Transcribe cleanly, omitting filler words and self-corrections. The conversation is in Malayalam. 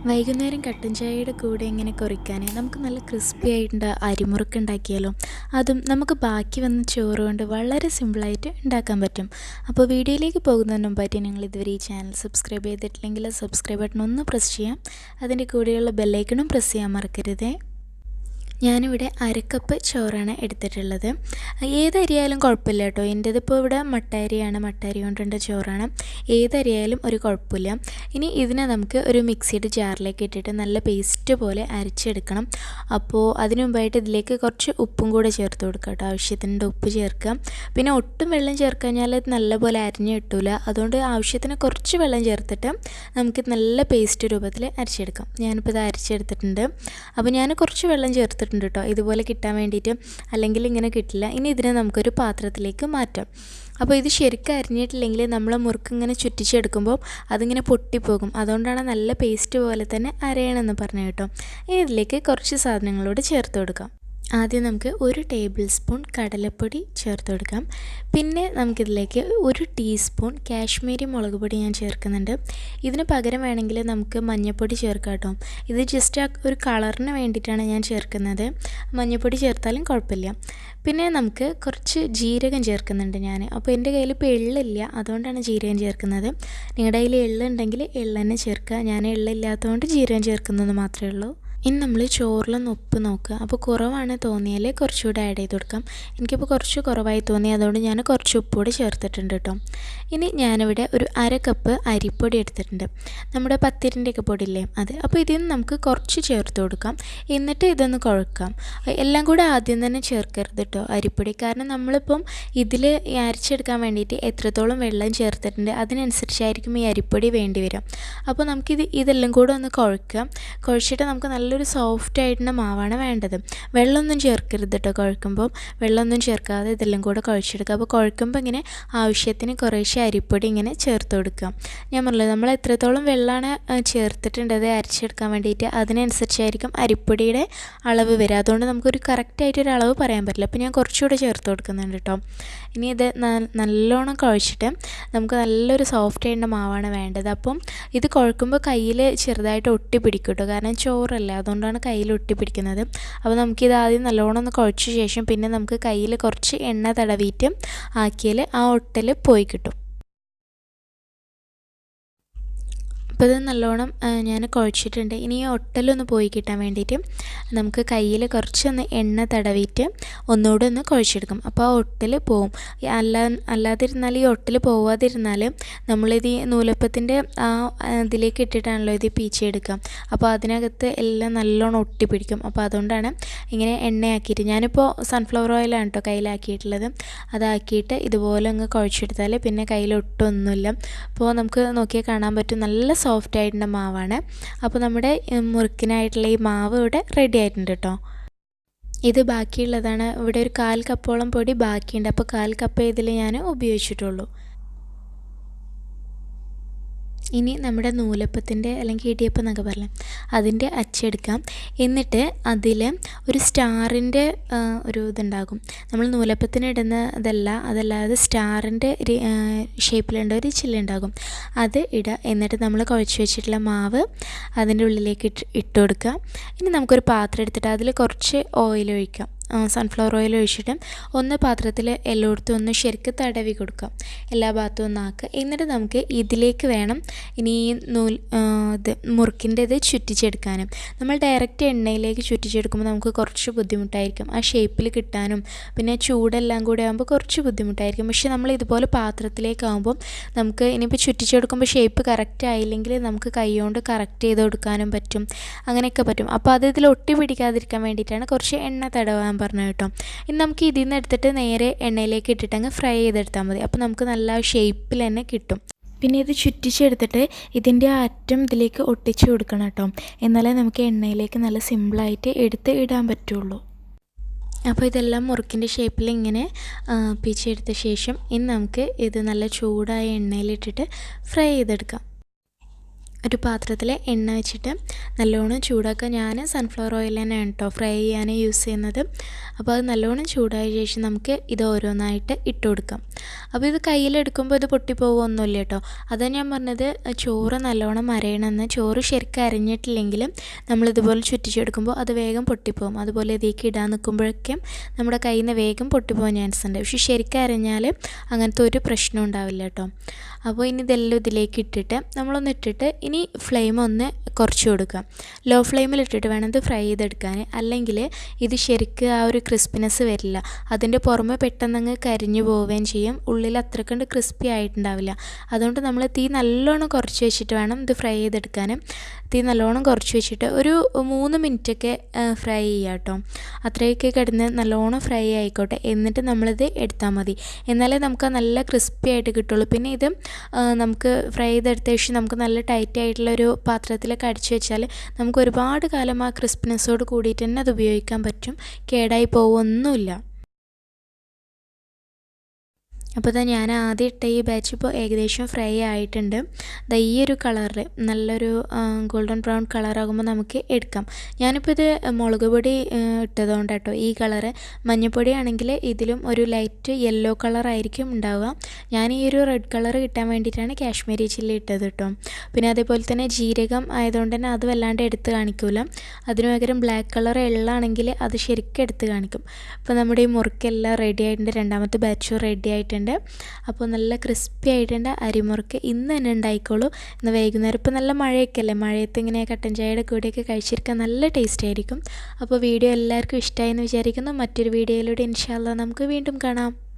വൈകുന്നേരം കട്ടൻ ചായയുടെ കൂടെ ഇങ്ങനെ കുറിക്കാൻ നമുക്ക് നല്ല ക്രിസ്പി ആയിട്ട് അരിമുറുക്ക് ഉണ്ടാക്കിയാലോ. അതും നമുക്ക് ബാക്കി വന്ന ചോറ് കൊണ്ട് വളരെ സിമ്പിളായിട്ട് ഉണ്ടാക്കാൻ പറ്റും. അപ്പോൾ വീഡിയോയിലേക്ക് പോകുന്നതിന് മുമ്പായിട്ട് നിങ്ങൾ ഇതുവരെ ഈ ചാനൽ സബ്സ്ക്രൈബ് ചെയ്തിട്ടില്ലെങ്കിൽ സബ്സ്ക്രൈബ് ബട്ടൺ ഒന്ന് പ്രസ് ചെയ്യാം. അതിൻ്റെ കൂടെയുള്ള ബെല്ലൈക്കണും പ്രസ് ചെയ്യാൻ മറക്കരുതേ. ഞാനിവിടെ അരക്കപ്പ് ചോറാണ് എടുത്തിട്ടുള്ളത്. ഏതരിയായാലും കുഴപ്പമില്ല കേട്ടോ. എൻ്റേതിപ്പോൾ ഇവിടെ മട്ടരിയാണ്, മട്ടരി കൊണ്ടുള്ള ചോറാണ്. ഏതരിയായാലും ഒരു കുഴപ്പമില്ല. ഇനി ഇതിനെ നമുക്ക് ഒരു മിക്സിയുടെ ജാറിലേക്ക് ഇട്ടിട്ട് നല്ല പേസ്റ്റ് പോലെ അരച്ചെടുക്കണം. അപ്പോൾ അതിനു മുമ്പായിട്ട് ഇതിലേക്ക് കുറച്ച് ഉപ്പും കൂടെ ചേർത്ത് കൊടുക്കുക കേട്ടോ. ആവശ്യത്തിൻ്റെ ഉപ്പ് ചേർക്കുക. പിന്നെ ഒട്ടും വെള്ളം ചേർക്കഴിഞ്ഞാൽ ഇത് നല്ലപോലെ അരിഞ്ഞ് കിട്ടില്ല. അതുകൊണ്ട് ആവശ്യത്തിന് കുറച്ച് വെള്ളം ചേർത്തിട്ട് നമുക്ക് നല്ല പേസ്റ്റ് രൂപത്തിൽ അരച്ചെടുക്കാം. ഞാനിപ്പോൾ ഇത് അരച്ചെടുത്തിട്ടുണ്ട്. അപ്പോൾ ഞാൻ കുറച്ച് വെള്ളം ചേർത്തിട്ടുണ്ട് കേട്ടോ, ഇതുപോലെ കിട്ടാൻ വേണ്ടിയിട്ട്. അല്ലെങ്കിൽ ഇങ്ങനെ കിട്ടില്ല. ഇനി ഇതിനെ നമുക്കൊരു പാത്രത്തിലേക്ക് മാറ്റാം. അപ്പോൾ ഇത് ശരിക്കും അരിഞ്ഞിട്ടില്ലെങ്കിൽ നമ്മൾ മുറുക്ക് ഇങ്ങനെ ചുറ്റിച്ചെടുക്കുമ്പോൾ അതിങ്ങനെ പൊട്ടിപ്പോകും. അതുകൊണ്ടാണ് നല്ല പേസ്റ്റ് പോലെ തന്നെ അരയണമെന്ന് പറഞ്ഞു കേട്ടോ. ഇനി ഇതിലേക്ക് കുറച്ച് സാധനങ്ങളോട് ചേർത്ത് കൊടുക്കാം. ആദ്യം നമുക്ക് 1 ടേബിൾ സ്പൂൺ കടലപ്പൊടി ചേർത്ത് കൊടുക്കാം. പിന്നെ നമുക്കിതിലേക്ക് 1 ടീസ്പൂൺ കാശ്മീരി മുളക് പൊടി ഞാൻ ചേർക്കുന്നുണ്ട്. ഇതിന് പകരം വേണമെങ്കിൽ നമുക്ക് മഞ്ഞൾപ്പൊടി ചേർക്കാം കേട്ടോ. ഇത് ജസ്റ്റ് ഒരു കളറിന് വേണ്ടിയിട്ടാണ് ഞാൻ ചേർക്കുന്നത്. മഞ്ഞൾപ്പൊടി ചേർത്താലും കുഴപ്പമില്ല. പിന്നെ നമുക്ക് കുറച്ച് ജീരകം ചേർക്കുന്നുണ്ട് ഞാൻ. അപ്പോൾ എൻ്റെ കയ്യിൽ ഇപ്പോൾ എള്ളില്ല, അതുകൊണ്ടാണ് ജീരകം ചേർക്കുന്നത്. നിങ്ങളുടെ കയ്യിൽ എള്ളുണ്ടെങ്കിൽ എള്ള് തന്നെ ചേർക്കുക. ഞാൻ എള്ളില്ലാത്തതുകൊണ്ട് ജീരകം ചേർക്കുന്നത് മാത്രമേ ഉള്ളൂ. ഇനി നമ്മൾ ചോറിലൊന്ന് ഉപ്പ് നോക്കുക. അപ്പോൾ കുറവാണ് തോന്നിയാൽ കുറച്ചുകൂടെ ആഡ് ചെയ്ത് കൊടുക്കാം. എനിക്കിപ്പോൾ കുറച്ച് കുറവായി തോന്നി, അതുകൊണ്ട് ഞാൻ കുറച്ച് ഉപ്പുകൂടി ചേർത്തിട്ടുണ്ട് കേട്ടോ. ഇനി ഞാനിവിടെ ഒരു 1/2 കപ്പ് അരിപ്പൊടി എടുത്തിട്ടുണ്ട്. നമ്മുടെ പത്തിരിൻ്റെയൊക്കെ പൊടിയില്ലേ അത്. അപ്പോൾ ഇതിൽ നിന്ന് നമുക്ക് കുറച്ച് ചേർത്ത് കൊടുക്കാം. എന്നിട്ട് ഇതൊന്ന് കുഴക്കാം. എല്ലാം കൂടെ ആദ്യം തന്നെ ചേർക്കരുത് കേട്ടോ അരിപ്പൊടി. കാരണം നമ്മളിപ്പം ഇതിൽ അരച്ചെടുക്കാൻ വേണ്ടിയിട്ട് എത്രത്തോളം വെള്ളം ചേർത്തിട്ടുണ്ട് അതിനനുസരിച്ചായിരിക്കും ഈ അരിപ്പൊടി വേണ്ടി വരും. അപ്പോൾ ഇതെല്ലാം കൂടെ ഒന്ന് കുഴക്കാം. കുഴച്ചിട്ട് നമുക്ക് നല്ലൊരു സോഫ്റ്റ് ആയിട്ടുള്ള മാവാണ് വേണ്ടത്. വെള്ളമൊന്നും ചേർക്കരുത് കേട്ടോ കുഴക്കുമ്പോൾ. വെള്ളമൊന്നും ചേർക്കാതെ ഇതെല്ലാം കൂടെ കുഴച്ചെടുക്കുക. അപ്പോൾ കുഴക്കുമ്പോൾ ഇങ്ങനെ ആവശ്യത്തിന് കുറേശ്ശെ അരിപ്പൊടി ഇങ്ങനെ ചേർത്ത് കൊടുക്കുക. ഞാൻ പറഞ്ഞത് നമ്മൾ എത്രത്തോളം വെള്ളമാണ് ചേർത്തിട്ടുണ്ടത് അരച്ചെടുക്കാൻ വേണ്ടിയിട്ട് അതിനനുസരിച്ചായിരിക്കും അരിപ്പൊടിയുടെ അളവ് വരിക. അതുകൊണ്ട് നമുക്കൊരു കറക്റ്റായിട്ടൊരു അളവ് പറയാൻ പറ്റില്ല. അപ്പോൾ ഞാൻ കുറച്ചുകൂടെ ചേർത്ത് കൊടുക്കുന്നുണ്ട് കേട്ടോ. ഇനി ഇത് നല്ലോണം കുഴച്ചിട്ട് നമുക്ക് നല്ലൊരു സോഫ്റ്റ് ആയിട്ടുള്ള മാവാണ് വേണ്ടത്. അപ്പം ഇത് കുഴക്കുമ്പോൾ കയ്യിൽ ചെറുതായിട്ട് ഒട്ടി പിടിക്കും കേട്ടോ. കാരണം ചോറല്ല, അതുകൊണ്ടാണ് കയ്യിൽ ഒട്ടി പിടിക്കുന്നത്. അപ്പോൾ നമുക്കിത് ആദ്യം നല്ലോണം ഒന്ന് കുഴച്ച ശേഷം പിന്നെ നമുക്ക് കയ്യിൽ കുറച്ച് എണ്ണ തടവിയിട്ട് ആക്കിയാൽ ആ ഒട്ടൽ പോയി കിട്ടും. അപ്പോൾ ഇത് നല്ലോണം ഞാൻ കുഴച്ചിട്ടുണ്ട്. ഇനി ഈ ഒട്ടലൊന്ന് പോയി കിട്ടാൻ വേണ്ടിയിട്ട് നമുക്ക് കയ്യിൽ കുറച്ചൊന്ന് എണ്ണ തടവിയിട്ട് ഒന്നുകൂടെ ഒന്ന് കുഴച്ചെടുക്കും. അപ്പോൾ ആ ഒട്ടൽ പോവും. അല്ലാതിരുന്നാൽ ഈ ഒട്ടൽ പോവാതിരുന്നാൽ നമ്മളിത് ഈ നൂലപ്പത്തിൻ്റെ ആ ഇതിലേക്ക് ഇട്ടിട്ടാണല്ലോ ഇത് പീച്ചെടുക്കാം. അപ്പോൾ അതിനകത്ത് എല്ലാം നല്ലോണം ഒട്ടിപ്പിടിക്കും. അപ്പോൾ അതുകൊണ്ടാണ് ഇങ്ങനെ എണ്ണയാക്കിയിട്ട്, ഞാനിപ്പോൾ സൺഫ്ലവർ ഓയിലാണ് കേട്ടോ കയ്യിലാക്കിയിട്ടുള്ളത്. അതാക്കിയിട്ട് ഇതുപോലെ അങ്ങ് കുഴച്ചെടുത്താൽ പിന്നെ കയ്യിലൊട്ടൊന്നുമില്ല. അപ്പോൾ നമുക്ക് നോക്കിയാൽ കാണാൻ പറ്റും നല്ല സോഫ്റ്റ് ആയിട്ടുള്ള മാവാണ്. അപ്പോൾ നമ്മുടെ മുറുക്കിനായിട്ടുള്ള ഈ മാവ് ഇവിടെ റെഡി ആയിട്ടുണ്ട് കേട്ടോ. ഇത് ബാക്കിയുള്ളതാണ്. ഇവിടെ ഒരു 1/4 കപ്പോളം പൊടി ബാക്കിയുണ്ട്. അപ്പോൾ 1/4 കപ്പ് ഇതിൽ ഞാൻ ഉപയോഗിച്ചിട്ടുള്ളൂ. ഇനി നമ്മുടെ നൂലപ്പത്തിൻ്റെ അല്ലെങ്കിൽ ഇടിയപ്പം എന്നൊക്കെ പറയാം അതിൻ്റെ അച്ചെടുക്കാം. എന്നിട്ട് അതിൽ ഒരു സ്റ്റാറിൻ്റെ ഒരു ഇതുണ്ടാകും. നമ്മൾ നൂലപ്പത്തിന് ഇടുന്ന അതല്ലാതെ സ്റ്റാറിൻ്റെ ഷേപ്പിലുണ്ട ഒരു ചില്ലുണ്ടാകും. അത് ഇടുക. എന്നിട്ട് നമ്മൾ കുഴച്ച് വെച്ചിട്ടുള്ള മാവ് അതിൻ്റെ ഉള്ളിലേക്ക് ഇട്ട് കൊടുക്കുക. ഇനി നമുക്കൊരു പാത്രം എടുത്തിട്ട് അതിൽ കുറച്ച് ഓയിൽ ഒഴിക്കാം. സൺഫ്ലവർ ഓയിൽ ഒഴിച്ചിട്ട് ഒന്ന് പാത്രത്തിൽ എല്ലായിടത്തും ഒന്ന് ശരിക്ക് തടവി കൊടുക്കാം. എല്ലാ ഭാഗത്തും ഒന്നാക്കുക. എന്നിട്ട് നമുക്ക് ഇതിലേക്ക് വേണം ഇനി മുറുക്കിൻ്റെ ഇത് ചുറ്റിച്ചെടുക്കാനും. നമ്മൾ ഡയറക്റ്റ് എണ്ണയിലേക്ക് ചുറ്റിച്ചെടുക്കുമ്പോൾ നമുക്ക് കുറച്ച് ബുദ്ധിമുട്ടായിരിക്കും ആ ഷേപ്പിൽ കിട്ടാനും. പിന്നെ ചൂടെല്ലാം കൂടെ ആകുമ്പോൾ കുറച്ച് ബുദ്ധിമുട്ടായിരിക്കും. പക്ഷേ നമ്മൾ ഇതുപോലെ പാത്രത്തിലേക്കാകുമ്പോൾ നമുക്ക് ഇനിയിപ്പോൾ ചുറ്റിച്ചെടുക്കുമ്പോൾ ഷേപ്പ് കറക്റ്റ് ആയില്ലെങ്കിൽ നമുക്ക് കൈ കൊണ്ട് കറക്റ്റ് ചെയ്ത് കൊടുക്കാനും പറ്റും. അങ്ങനെയൊക്കെ പറ്റും. അപ്പോൾ അത് ഇതിൽ ഒട്ടി പിടിക്കാതിരിക്കാൻ വേണ്ടിയിട്ടാണ് കുറച്ച് എണ്ണ തടവാൻ പറഞ്ഞു കേട്ടോ. ഇനി നമുക്ക് ഇതിൽ നിന്ന് എടുത്തിട്ട് നേരെ എണ്ണയിലേക്ക് ഇട്ടിട്ടങ്ങ് ഫ്രൈ ചെയ്തെടുത്താൽ മതി. അപ്പോൾ നമുക്ക് നല്ല ഷേപ്പിൽ തന്നെ കിട്ടും. പിന്നെ ഇത് ചുറ്റിച്ചെടുത്തിട്ട് ഇതിൻ്റെ അറ്റം ഇതിലേക്ക് ഒട്ടിച്ച് കൊടുക്കണം കേട്ടോ. എന്നാലേ നമുക്ക് എണ്ണയിലേക്ക് നല്ല സിമ്പിളായിട്ട് എടുത്ത് ഇടാൻ പറ്റുള്ളൂ. അപ്പോൾ ഇതെല്ലാം മുറുക്കിൻ്റെ ഷേപ്പിൽ ഇങ്ങനെ പീച്ചെടുത്ത ശേഷം ഇനി നമുക്ക് ഇത് നല്ല ചൂടായ എണ്ണയിലിട്ടിട്ട് ഫ്രൈ ചെയ്തെടുക്കാം. ഒരു പാത്രത്തിൽ എണ്ണ വെച്ചിട്ട് നല്ലോണം ചൂടാക്കുക. ഞാൻ സൺഫ്ലവർ ഓയിൽ തന്നെയാണ് കേട്ടോ ഫ്രൈ ചെയ്യാൻ യൂസ് ചെയ്യുന്നത്. അപ്പോൾ അത് നല്ലോണം ചൂടായ ശേഷം നമുക്ക് ഇത് ഓരോന്നായിട്ട് ഇട്ട് കൊടുക്കാം. അപ്പോൾ ഇത് കയ്യിലെടുക്കുമ്പോൾ ഇത് പൊട്ടിപ്പോകുമൊന്നുമില്ല കേട്ടോ. അതാണ് ഞാൻ പറഞ്ഞത്, ചോറ് നല്ലോണം അരയണമെന്ന്. ചോറ് ശരിക്കും അരഞ്ഞിട്ടില്ലെങ്കിൽ നമ്മളിതുപോലെ ചുറ്റിച്ചെടുക്കുമ്പോൾ അത് വേഗം പൊട്ടിപ്പോകും. അതുപോലെ ഇതിലേക്ക് ഇടാൻ നിൽക്കുമ്പോഴേക്കും നമ്മുടെ കയ്യിൽ നിന്ന് വേഗം പൊട്ടിപ്പോകാൻ ചാൻസ് ഉണ്ട്. പക്ഷേ ശരിക്കും അരഞ്ഞാൽ അങ്ങനത്തെ ഒരു പ്രശ്നം ഉണ്ടാവില്ല കേട്ടോ. അപ്പോൾ ഇനി ഇതെല്ലാം ഇതിലേക്ക് ഇട്ടിട്ട് നമ്മളൊന്ന് ഇട്ടിട്ട് ഇനി ഫ്ലെയിം ഒന്ന് കുറച്ച് കൊടുക്കാം. ലോ ഫ്ലെയിമിൽ ഇട്ടിട്ട് വേണം ഇത് ഫ്രൈ ചെയ്തെടുക്കാൻ. അല്ലെങ്കിൽ ഇത് ശരിക്ക് ആ ഒരു ക്രിസ്പിനെസ് വരില്ല. അതിൻ്റെ പുറമെ പെട്ടെന്നങ്ങ് കരിഞ്ഞു പോവുകയും ചെയ്യും. ഉള്ളിൽ അത്രക്കണ്ട് ക്രിസ്പി ആയിട്ടുണ്ടാവില്ല. അതുകൊണ്ട് നമ്മൾ തീ നല്ലോണം കുറച്ച് വെച്ചിട്ട് വേണം ഇത് ഫ്രൈ ചെയ്തെടുക്കാൻ. തീ നല്ലോണം കുറച്ച് വെച്ചിട്ട് ഒരു 3 മിനിറ്റൊക്കെ ഫ്രൈ ചെയ്യുക കേട്ടോ. അത്രയൊക്കെ കിടന്ന് നല്ലോണം ഫ്രൈ ആയിക്കോട്ടെ. എന്നിട്ട് നമ്മളിത് എടുത്താൽ മതി. എന്നാലേ നമുക്ക് നല്ല ക്രിസ്പി ആയിട്ട് കിട്ടുള്ളൂ. പിന്നെ ഇത് നമുക്ക് ഫ്രൈ ചെയ്തെടുത്ത ശേഷം നമുക്ക് നല്ല ടൈറ്റ് ആയിട്ടുള്ളൊരു പാത്രത്തിലൊക്കെ അടിച്ചു വെച്ചാൽ നമുക്ക് ഒരുപാട് കാലം ആ ക്രിസ്പിനെസ്സോട് കൂടിയിട്ട് തന്നെ അത് ഉപയോഗിക്കാൻ പറ്റും. കേടായി പോവുമൊന്നുമില്ല. അപ്പോൾ ഞാൻ ആദ്യം ഇട്ട ഈ ബാച്ച് ഇപ്പോൾ ഏകദേശം ഫ്രൈ ആയിട്ടുണ്ട്. ഈ ഒരു കളറിൽ നല്ലൊരു ഗോൾഡൻ ബ്രൗൺ കളറാകുമ്പോൾ നമുക്ക് എടുക്കാം. ഞാനിപ്പോൾ ഇത് മുളക് പൊടി ഇട്ടതുകൊണ്ട് കേട്ടോ ഈ കളറ്. മഞ്ഞൾപ്പൊടി ആണെങ്കിൽ ഇതിലും ഒരു ലൈറ്റ് യെല്ലോ കളറായിരിക്കും ഉണ്ടാവുക. ഞാൻ ഈ ഒരു റെഡ് കളർ കിട്ടാൻ വേണ്ടിയിട്ടാണ് കാശ്മീരി ചില്ലി ഇട്ടത് കേട്ടോ. പിന്നെ അതേപോലെ തന്നെ ജീരകം ആയതുകൊണ്ട് തന്നെ അത് വല്ലാണ്ട് എടുത്ത് കാണിക്കില്ല. അതിന് പകരം ബ്ലാക്ക് കളർ എള്ളാണെങ്കിൽ അത് ശരിക്കും എടുത്ത് കാണിക്കും. അപ്പോൾ നമ്മുടെ ഈ മുറുക്കെല്ലാം റെഡി ആയിട്ടുണ്ട്. രണ്ടാമത്തെ ബാച്ചും റെഡി ആയിട്ടുണ്ട്. അപ്പോൾ നല്ല ക്രിസ്പി ആയിട്ടുണ്ട് അരിമുറുക്ക്. ഇന്ന് തന്നെ ഉണ്ടായിക്കോളൂ. ഇന്ന് വൈകുന്നേരം ഇപ്പോൾ നല്ല മഴയൊക്കെ അല്ലേ, മഴയത്ത് ഇങ്ങനെ കട്ടൻ ചായയുടെ കൂടെയൊക്കെ കഴിച്ചിരിക്കാൻ നല്ല ടേസ്റ്റ് ആയിരിക്കും. അപ്പോൾ വീഡിയോ എല്ലാവർക്കും ഇഷ്ടമായി എന്ന് വിചാരിക്കുന്നു. മറ്റൊരു വീഡിയോയിലൂടെ ഇൻഷാ അല്ലാഹ് നമുക്ക് വീണ്ടും കാണാം.